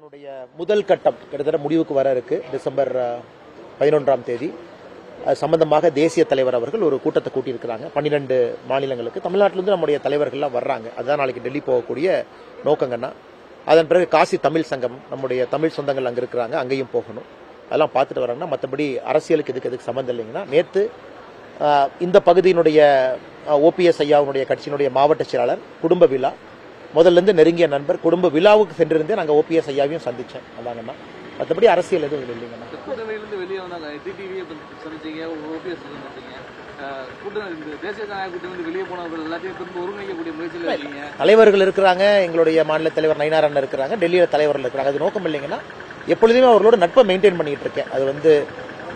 அதனுடைய முதல் கட்டம் கிட்டத்தட்ட முடிவுக்கு வர இருக்கு. டிசம்பர் 11ஆம் தேதி அது சம்பந்தமாக தேசிய தலைவர் அவர்கள் ஒரு கூட்டத்தை கூட்டியிருக்கிறாங்க. 12 மாநிலங்களுக்கு தமிழ்நாட்டிலிருந்து நம்முடைய தலைவர்கள்லாம் வர்றாங்க. அதுதான் நாளைக்கு டெல்லி போகக்கூடிய நோக்கங்கன்னா. அதன் பிறகு காசி தமிழ் சங்கம், நம்முடைய தமிழ் சொந்தங்கள் அங்கே இருக்கிறாங்க, அங்கேயும் போகணும். அதெல்லாம் பார்த்துட்டு வராங்கன்னா, மற்றபடி அரசியலுக்கு எதுக்கு சம்மந்தம் இல்லைங்கன்னா, நேற்று இந்த பகுதியினுடைய ஓபிஎஸ் ஐயாவுடைய கட்சியினுடைய மாவட்ட செயலாளர் குடும்ப விழா, முதல்ல இருந்து நெருங்கிய நண்பர், குடும்ப விழாவுக்கு சென்றிருந்தே நாங்கள் ஓபிஎஸ் ஐயாவையும் சந்திச்சேன். அதாங்கண்ணா, மற்றபடி அரசியல் எதுவும் இல்லைங்கண்ணா. கூட்டணியிலிருந்து வெளியே வந்தாங்க, டிடிவி சந்திச்சீங்க, ஓபிஎஸ் சந்திச்சீங்க, தேசிய ஜனநாயக கூட்டணி வெளியே போனவர்கள் எல்லாத்தையும் திரும்ப ஒருங்கிணைக்கக்கூடிய முயற்சியில் இருக்கீங்க. தலைவர்கள் இருக்கிறாங்க, எங்களுடைய மாநில தலைவர் நயினார் அண்ணன் இருக்கிறாங்க, டெல்லியில் தலைவர்கள் இருக்கிறாங்க. அது நோக்கம் இல்லைங்கன்னா, எப்பொழுதுமே அவர்களோட நட்பை மெயின்டைன் பண்ணிட்டு இருக்கேன். அது வந்து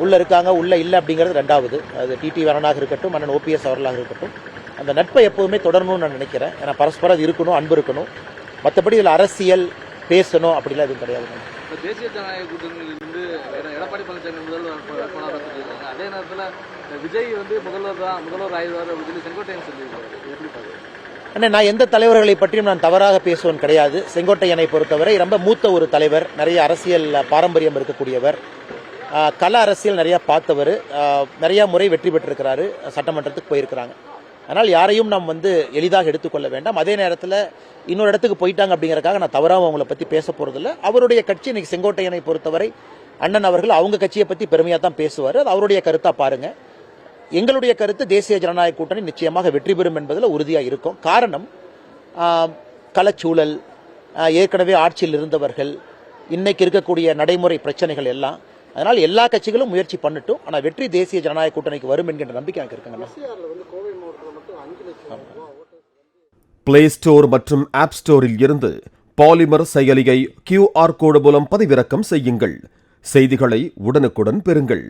உள்ள இருக்காங்க உள்ள இல்லை அப்படிங்கிறது ரெண்டாவது. அது டிடி அண்ணனாக இருக்கட்டும், அண்ணன் ஓபிஎஸ் அவர்களாக இருக்கட்டும், அந்த நட்பை எப்போதுமே தொடரணும்னு நான் நினைக்கிறேன். ஏன்னா பரஸ்பரம் அது இருக்கணும், அன்பு இருக்கணும். மற்றபடி இதில் அரசியல் பேசணும் அப்படிலாம் எதுவும் கிடையாது. தேசிய ஜனநாயக கூட்டணியிலிருந்து எடப்பாடி பழனிசாமி முதல்வர் வேட்பாளராக சொல்லியிருக்காங்க. அதே நேரத்தில் விஜய் வந்து முதல்வர் ஆய்வாளர் அப்படின்னு சொல்லி செங்கோட்டையன் சொல்லியிருக்காரு. எப்படி பார்க்குறேன்? அண்ணே, நான் எந்த தலைவர்களை பற்றியும் நான் தவறாக பேசுவேன் கிடையாது. செங்கோட்டையனை பொறுத்தவரை ரொம்ப மூத்த ஒரு தலைவர், நிறைய அரசியல் பாரம்பரியம் இருக்கக்கூடியவர், கள அரசியல் நிறைய பார்த்தவர், நிறைய முறை வெற்றி பெற்றிருக்கிறாரு, சட்டமன்றத்துக்கு போயிருக்கிறாங்க. அதனால் யாரையும் நாம் வந்து எளிதாக எடுத்துக்கொள்ள வேண்டாம். அதே நேரத்தில் இன்னொரு இடத்துக்கு போயிட்டாங்க அப்படிங்கறதுக்காக நான் தவறாக அவங்கள பற்றி பேச போறதில்லை. அவருடைய கட்சி இன்னைக்கு செங்கோட்டையனை பொறுத்தவரை அண்ணன் அவர்கள் அவங்க கட்சியை பற்றி பெருமையாக தான் பேசுவார். அது அவருடைய கருத்தா பாருங்க. எங்களுடைய கருத்து தேசிய ஜனநாயக கூட்டணி நிச்சயமாக வெற்றி பெறும் என்பதில் உறுதியாக இருக்கும். காரணம், களச்சூழல், ஏற்கனவே ஆட்சியில் இருந்தவர்கள், இன்னைக்கு இருக்கக்கூடிய நடைமுறை பிரச்சனைகள் எல்லாம். அதனால் எல்லா கட்சிகளும் முயற்சி பண்ணட்டும். ஆனால் வெற்றி தேசிய ஜனநாயக கூட்டணிக்கு வரும் என்கின்ற நம்பிக்கை எனக்கு இருக்குங்க. பிளே ஸ்டோர் மற்றும் ஆப் ஸ்டோரில் இருந்து பாலிமர் செயலியை QR கோடு மூலம் பதிவிறக்கம் செய்யுங்கள். செய்திகளை உடனுக்குடன் பெறுங்கள்.